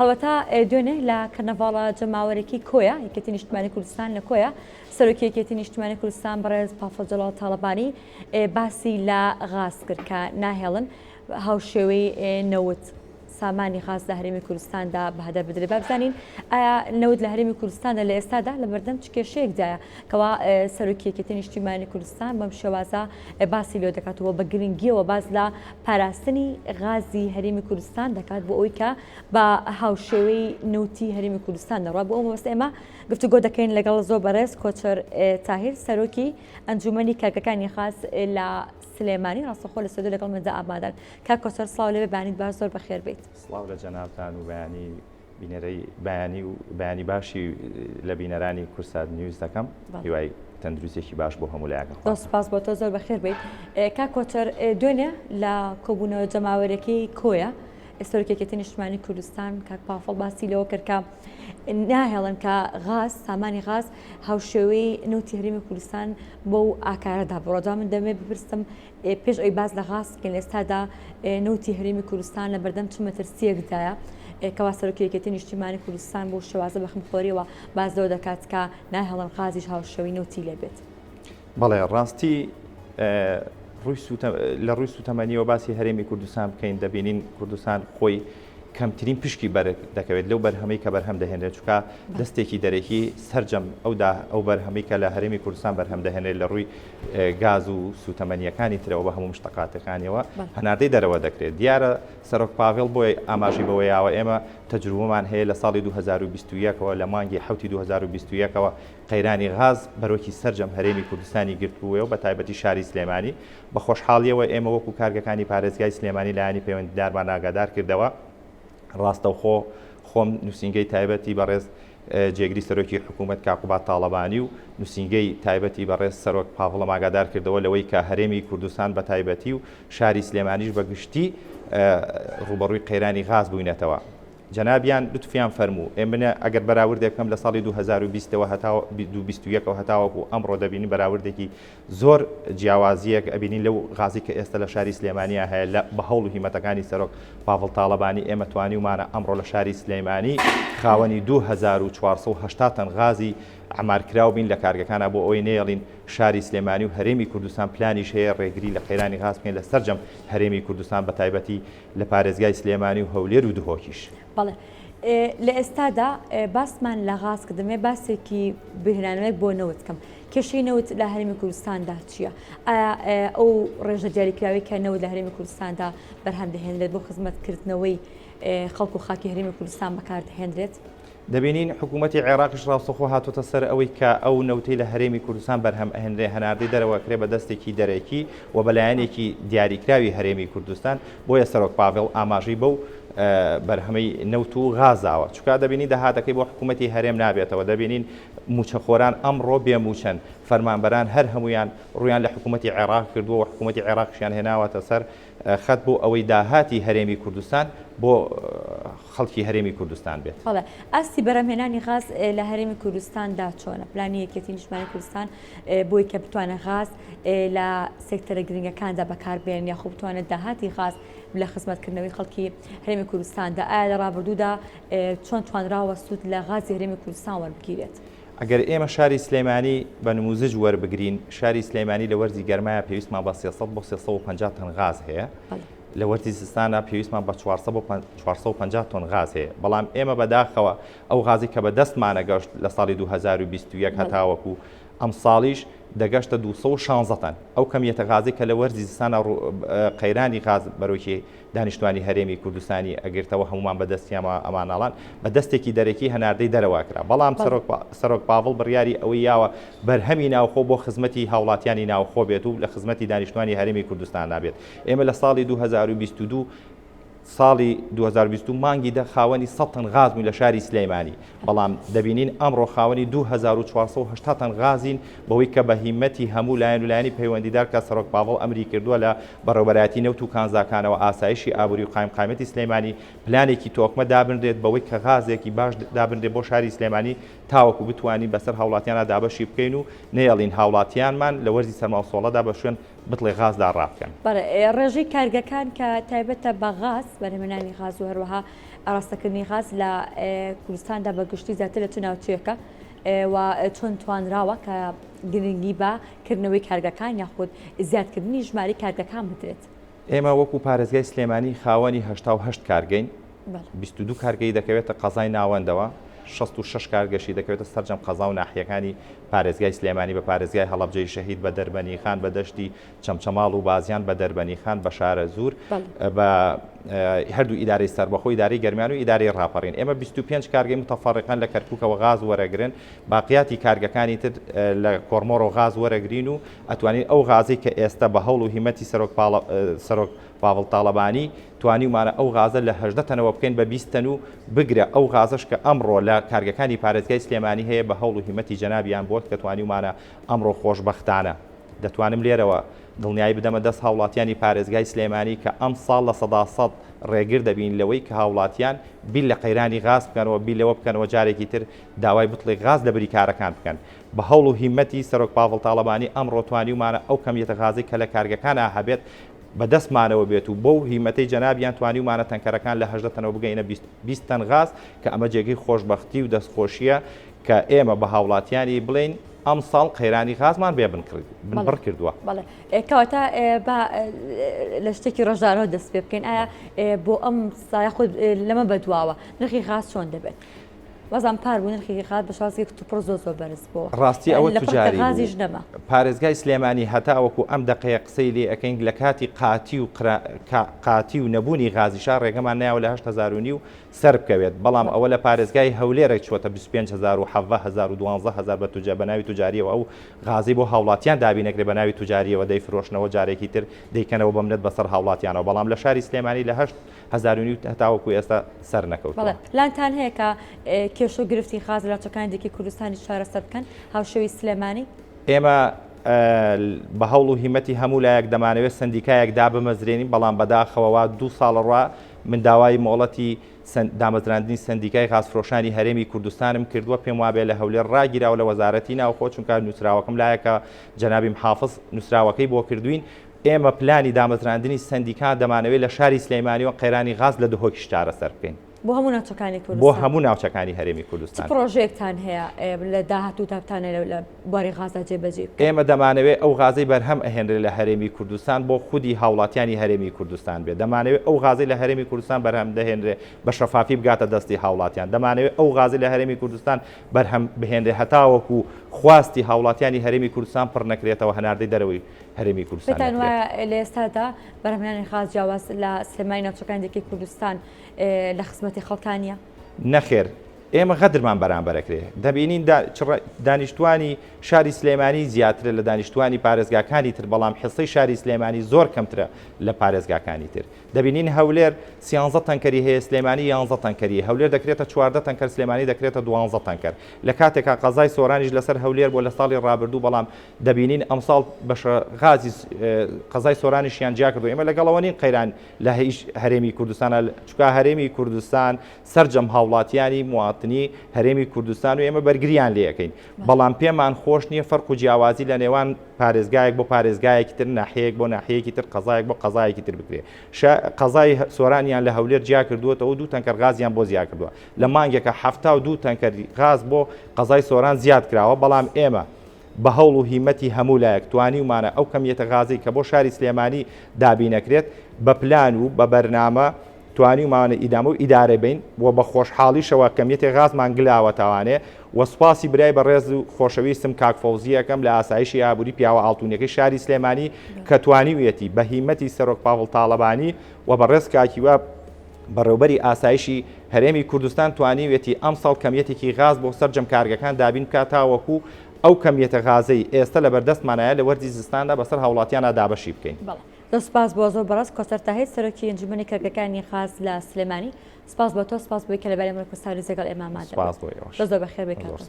هەڵەتا دوێنێ لە کەرنەڤاڵە جەماوەرێکی کۆیە یەکێتی نیشتیمانی کوردستان لە کۆیە سەرۆکی یەکێتی نیشتیمانی کوردستان بەڕێز پافڵ جەڵال تاڵەبانی باسی لە غاز کرد کە ناهێڵن هاوشێوەی نەوت سامانی غاز لە هەرێمی کوردستاندا بەهدە بدرێت با بزانین ئایا نەوت لە هەرێمی کوردستاندا لە ئێستادا لە بەردەم چ کێشەیەکدایە کەوا سەرۆکی یەکێتی نیشتیمانی کوردستان بەم شێوازە باسی لێ دەکاتەوە بە گرنگیەوە باز لە پاراستنی غازی هەرێمی کوردستان دەکات بۆ ئەوەی کە بە هاوشێوەی نەوتی هەرێمی کوردستان دەڕات بۆ ئەوە بەست ئێمە گفتوگۆ دەکەین لەگەڵ زۆر بەڕێز کۆچەر تاهیر سەرۆکی ئەنجومەنی کارگەکانی غاز لە سلێمانی ڕاستەخۆ لە سەدە لەگەڵ مندا ئامادەن کا کۆچەر سڵاو لێ بێبانیت باش زۆر بەخێر بیت. سڵاو لە جەنابتان و بەیانی بینەرەی بەیانی باشی لە بینەرانی کورسات نیوز دەکەم هیوای تەندروستێکی باش بۆ هەموو لایەکە. سپاس بۆ تۆ زۆر بەخێر بیت. کا کۆچەر دوێنێ لە کۆبوونەوە جەماوەرێکی کۆیە سەرۆکیەکەتی نیشتیمانی کوردستان کاک پافڵ باسی لەوە کرد کە ناهێڵن کە غاز سامانی غاز هاوشێوەی نەوتی هەرێمی کوردستان بۆ ئاکارەدا بڕۆدا من دەمێ بپرسم پێش ئەوی باز لە غاز بکەین لە ئێستادا نەوتی هەرێمی کوردستان لە بەردەم چ مەترسیەکدایە کەوا سەرۆکی یەکێتی نیشتیمانی کوردستان بۆ شێوازە بەخمخۆریەوە باز لەوە دەکات کە ناهێڵن غازیش هاوشێوەی نەوتی لێبێت. بەڵێ ڕاستی لە ڕووی سوتەمەنیەوە باسی هەرێمی کوردستان بکەین دەبینین کوردستان خۆی کەمترین پشکی دەکەوێت لەو بەرهەمەی کە بەرهەم دەهێنرێت چکە دەستێکی دەرەکی سەررجەم ئەو بەرهەمەی کە لە هەرێمی کوردستان بەرهەم دەهێنێت لە ڕووی گاز و سوتەمەنیەکانی ترەوە بە هەموو مشتەقاتەکانیەوە هەناردەی دەرەوە دەکرێت دیارە سەرۆک پاڤێڵ بۆی ئاماژی بەوەیاوە ئێمە تەجروبەمان هەیە لە ساڵی 2021ەوە لە مانگی حوتی 2021ەوە قەیرانی غاز بەرۆکی سەررجەم هەرێمی کوردستانی گرتووەوە بە تایبەتی شاری سلێمانی بە خۆشحاڵیەوە ئێمە وەکو کارگەکانی پارێزگای سلێمانی لایانی پەیوەندیدارمان ئاگادار کردەوە ڕاستەوخۆ خۆم نووسینگەی تایبەتی بەڕێز جێگری سەرۆکی حکوومەت کاقوبات تاڵەبانی و نووسینگەی تایبەتی بەڕێز سەرۆک پاڤڵم ئاگادار کردەوە لەوەی کە هەرێمی کوردستان بە تایبەتی و شاری سلێمانیش بەگشتی ڕوبەڕووی قەیرانی غاز بووینەتەوە. جەنابیان لوتفیان فەرموو ئێمە ئەگەر بەراورد بکەم لە ساڵی 2020ەوە هەتا 2021ەوە هەتاوەکو ئەمڕۆ دەبینی بەراوردێکی زۆر جیاوازیەک ئەبینین لەو غازی کە ئێستا لە شاری سلێمانیا هەیە لە بە هەوڵ و هیمەتەکانی سەرۆک پاڤڵ تاڵەبانی ئێمە توانیومانە ئەمڕۆ لە شاری سلێمانی خاوەنی 2480 تەن غازی ئەمارکراو بین لە کارگەکانە بۆ ئەوەی نێڵین شاری سلێمانی و هەرێمی کوردستان پلانیش هەیە ڕێگری لە قەیرانی غاز بکەین لە سەررجەم هەرێمی کوردستان بە تایبەتی لە پارێزگای سلێمانی و هەولێر و دهۆکیش. بەڵێ لە ئێستادا باسمان لە غاز کە دەمێ باسێکی بهێنانەوەی بۆ نەوت بکەم کێشەی نەوت لە هەرێمی کوردستاندا چییە؟ ئایا ئەو ڕێژە دیاریکراوی کە نەوت لە هەرێمی کوردستاندا بەرهەم دەهێنرێت بۆ خزمەتکردنەوەی خەڵک و خاکی هەرێمی کوردستان بەکاردەهێنرێت؟ دەبینین حکوومەتی عێراقیش ڕاستەخۆ هاتوتە سەر ئەوەی کە ئەو نەوتەی لە هەرێمی کوردستان بەرهەم ئەهێنرێ هەناردەی دەرەوەکرێ بە دەستێکی دەرەکی و بەلایەنێکی دیاریکراوی هەرێمی کوردستان بۆیە سەرۆک پاڤێڵ ئاماژەی بەو بەرهەمەی نەوت و غازاوە چکا دەبینی داهاتەکەی بۆ حکوومەتی هەرێم نابێتەوە دەبینین موچەخۆران ئەمڕۆ بێموچەن فەرمانبەران هەر هەمویان ڕویان لە حکوومەتی عێراق کردووە و حکوومەتی عێراقیشیان هێناوەتە سەر خەت بۆ ئەوەی داهاتی هەرێمی کوردستان بۆ خەڵکی هەرێمی کوردستان بێت. بەڵێ ئاستی بەرهەمهێنانی غاز لە هەرێمی کوردستاندا چۆنە پلانی یەکێتی نیشتیمانی کوردستان بۆی کە بتوانە غاز لە سێکتەرە گرنگەکاندا بەکاربێن یاخۆ بتوانێت داهاتی غاز لە خزمەتکردنەوەی خەڵکی هەرێمی کوردستاندا ئایا لە ڕابردوودا چۆن توانراوە سوود لە غازی هەرێمی کوردستان وەربگیرێت؟ ئەگەر ئێمە شاری سلێمانی بە نموزج وەربگرین شاری سلێمانی لە وەرزی گەرمایە پێویستمان بە 300 بۆ 350 تن غاز هەیە لە وەرزی زستانە پێویستمان بە 450 تۆن غاز هەیە بەڵام ئێمە بەداخەوە ئەو غازی کە بە دەستمانە گەشت لە ساڵی 2021 هەتاوەکو ئەم ساڵیش دەگەشتە 216 تن ئەو کەمیەتە غازی کە لە وەرزی زستانە قەیرانی غاز بەرۆکی دانیشتوانی هەرێمی کوردستانی ئەگرتەوە هەمومان بەدەستیانمە ئەماناڵان بە دەستێکی دەرەکی هەناردەی دەرەواکرا بەڵام سەرۆک پاڤڵ بڕیاری ئەوەی یاوە بەرهەمی ناوخۆ بۆ خزمەتی هاوڵاتیانی ناوخۆ بێت و لە خزمەتی دانیشتوانی هەرێمی کوردستان نابێت ئێمە لە ساڵی 2022 ساڵی 2020 مانگی دە خاوەنی 100 تن غازمون لە شاری سلێمانی بەڵام دەبینین ئەمڕۆ خاوەنی 2480 تن غازین بەوەی کە بە هیمەتی هەموو لایەن و لایەنی پەیوەندیدار کە سەرۆک پاڤڵ ئەمری کردووە لە بەڕێوەبەرایەتی نەوت و کانزاکانەوە ئاسایشی ئابووری و قایمقامەتی سلێمانی پلانێکی تۆکمە دابنرێت بەوەی کە غازێکی باش دابنرێت بۆ شاری سلێمانی تاوەکو بتوانین بەسەر هاوڵاتیانە دابەشی بکەین و نێڵین هاوڵاتیانمان لە وەرزی سەرماوسۆڵەدا بە شوێن بڵێ غازدا ڕابکەن. ڕێژەی کارگەکان کە تایبەتە بە غاز بەرهەمهێنانی غاز و هەروەها ئاراستەکردنی غاز لە کوردستاندا بەگشتی زیاتر لە چ ناوچەیەکە و چۆن توانراوە کە گرنگی بە کردنەوەی کارگەکان یاخود زیادکردنی ژماری کارگەکان بدرێت. ئێمە وەکو پارێزگای سلێمانی خاوەنی 88 کارگەین 22 کارگەی دەکەوێتە قەزای ناوەندەوە 66 کارگەشی دەکەوێتە سەرجەم قەزا و ناحیەکانی پارێزگای سلێمانی بە پارێزگای هەڵەبجەی شەهید بە دەربەنی خان بە دەشتی چەمچەماڵ و بازیان بە دەربەنی خان بە شارە زور بە هەردوو ئیدارەی سەربەخۆی ئیدارەی گەرمیان و ئیدارەی ڕاپەڕین. ئێمە 25 کارگەی متەفەڕقەن لە کەرکووکەوە غاز وەرەگرن باقیاتی کارگەکانی تر لە کۆرمۆڕ و غاز وەرەگرین و ئەتوانین ئەو غازی کە ئێستا بە هەوڵ و هیمەتی سەرۆک پاڤڵ تاڵەبانی توانیمانە ئەو غازە لە 18 تەنەوە بکەین بە 20 تەن و بگرە ئەو غازش کە ئەمڕۆ لە کارگەکانی پارێزگای سلێمانی هەیە بە هەوڵ و هیمەتی جەنابیان بۆت کە توانیمانە ئەمڕۆ خۆشبەختانە دەتوانم لێرەوە دڵنیایی بدەمە دەست هاوڵاتیانی پارێزگای سلێمانی کە ئەم ساڵ لە 100% ڕێگر دەبین لەوەی کە هاوڵاتیان بیل لە قەیرانی غاز بکەنەوە بیل لەوە بکەنەوە جارێکی تر داوای بتڵی غاز لە بریکارەکان بکەن بە هەوڵ و هیمەتی سەرۆک پاڤڵ تاڵەبانی ئەمڕۆ توانیمانە ئەو کەمیەتە غازی کە لە کارگەکانە هەبێت بەدەستمانەوە بێت و بۆ هیمەتەی جەنابیان توانیمانە تەنکەرەکان لە 18 تەنەوە بگەینە 20 تەن غاز کە ئەمە جێگەی خۆشبەختی و دەستخۆشیە کە ئێمە بە هاوڵاتیانی بڵین ئەم ساڵ قەیرانی غازمان بێ بنبڕ کردووە. بەڵێ کەواتە لە شتێکی ڕۆژدارەوە دەست پێ بکەین ئایا بۆ ئەم سایە خۆ لەمە بەدواوە نرخی غاز چۆن دەبێت؟ وەزان پار بوو نرخی غاز بە شازێک توپڕ زۆر بەرز بووە. ڕاستی ئەوە توجاری غازیش نەما. پارێزگای سلێمانی هەتا وەکو ئەم دقەیە قسەی لێ ئەەکەین لە کاتی قاتی و نەبوونی غازیشا ڕێگەمان نایەوە لە 8,000 سەر بکەوێت بەڵام ئەوە لە پارێزگای هەولێرێک چوەتە 25,000 و 12,000 بە بە ناوی توجاریەوە ئەو غازی بۆ هاوڵاتیان دابینەکرێ بە ناوی توجاریەوە دەیفرۆشنەوە جارێکی تر دەیکەنەوە بەمنێت بەسەر هاوڵاتیانەوە بەڵام لە شاری سلێمانی لە 8,000 هەتاوەکو ئێستا سەر نەکەوت. لانتان هەیە کە کێش و گرفتی غاز لە چەکانێکی کوردستانی چارەسەر بکەن هاوشێوی سلێمانی؟ ئێمە بە هەوڵ و هیمەتی هەموو لایەک دەمانەوێت سندیکایەک دابمەزرێنین بەڵام بەداخەوەوە 2 ساڵ ڕوا من داوای مۆڵەتی دامەزراندنی سندیکای غازفرۆشانی هەرێمی کوردستانم کردووە پێم وابێ لە هەولێر ڕاگیراوە لە وەزارەتی ناوخۆ چونکە نووسراوەکەم لایەکە جەنابی محافظ نووسراوەکەی بۆ کردوین ئێمە پلانی دامەزراندنی سندیکا دەمانەوێت لە شاری سلێمانیەوە قەیرانی غاز لە دهۆکی شارەسەر بکەین بۆ هەموو ناوچەکانی کوردستان بۆ هەموو ناوچەکانی هەرێمی کوردستان. پرۆژێکتان هەیە لە داهاتوو تابتانە لە بواری غازە جێبەجێ ئێمە دەمانەوێت ئەو غازەی بەرهەم ئەهێنرێت لە هەرێمی کوردستان بۆ خودی هاوڵاتیانی هەرێمی کوردستان بێت دەمانەوێت ئەو غازەی لە هەرێمی کوردستان بەرهەم دەهێنرێت بە شەفافی بگاتە دەستی هاوڵاتیان دەمانەوێت ئەو غازەی لە هەرێمی کوردستان بەرهەم بهێنرێت هەتاوەکو خواستی هاوڵاتیانی هەرێمی کوردستان پڕ نەکرێتەوە هەناردەی دەرەوەی هەرێمی کوردستان. پێتان وایە لە ئێستادا بەرهەمهێنانی غاز جیاواز لە سلێمانی ناوچەکانێکی کوردستان لە خزمەتی خەڵکانیە؟ نەخێر ئێمە غەدرمان بەرامبەرەکرێ دەبینین دانیشتوانی شاری سلێمانی زیاترە لە دانیشتوانی پارێزگاکانی تر بەڵام حسەی شاری سلێمانی زۆر کەمترە لە پارێزگاکانی تر دەبینین هەولێر 13 تەنکەری هەیە سلێمانی 11 تەنکەری هەولێر دەکرێتە 14 تەنکەر سلێمانی دەکرێتە 12 تەنکەر لە کاتێکا قەزای سۆرانیش لەسەر هەولێر بۆ لە ساڵی ڕابردوو بەڵام دەبینین ئەمساڵ بەشە غازی قەزای سۆرانیشیان جیا کردو ئێمە لەگەڵەوە نین قەیران لە هەرێمی کوردستانە چونکە هەرێمی کوردستان سەرجەم هاوڵاتیانی مواتنی هەرێمی کوردستان و ئێمە بەرگریان لێ یەکەین بەڵام پێمان خۆش نییە فەرق و جیاوازی لە نێوان پارێزگایەک بۆ پارێزگایەکی تر ناحەیەک بۆ ناحەیەکی تر قەزایەک بۆ قەزایەکی تر بکرێت قەزای سۆرانیان لە هەولێر جیا کردووەتەوە 2 تەنکەر غازیان بۆ زیاد کردووە لە مانگێکە 72 تەنکەری غاز بۆ قەزای سۆران زیاد کراوە بەڵام ئێمە بە هەوڵ و هیمەتی هەموو لایەک توانیمانە ئەو کەمیەتە غازی کە بۆ شاری سلێمانی دابینەکرێت بە پلان و بە بەرنامە توانیمانە ئیدامە و ئیدارە بین و بە خۆشحاڵیشەوە کەمیەتی غازمان گلاوە تاوانێ وەسپاسی برای بەڕێز و خۆشەویستم کاک فەوزیەکەم لە ئاسایشی ئابووری پیاوە ئاڵتونیەکەی شاری سلێمانی کە توانیویەتی بە هیمەتی سەرۆک پاڤڵ تاڵەبانی و بەڕێز کاکیوە بەڕێوبەری ئاسایشی هەرێمی کوردستان توانیوێتی ئەم ساڵ کەمیەتێکی غاز بۆ سەرجەم کارگەکان دابین کاتاوەکو ئەو کەمیەتە غازەی ئێستا لە بەردەستمانایە لە وەرزی زستاندا بەسەر هاوڵاتیانە دابەشی بکەین. سپاس بۆ زۆر بەڕاست کۆسەرتاهێت سەرۆکی ئەنجومەنی کارگەکانی غاز لە سلێمانی سپاس بۆ تۆ سپاس بۆی کە لەبەرێ مەرکۆستاری زەگەڵ ئێمە مادە. سپاس بۆ ئێوەش. زۆر بەخێر بێکات.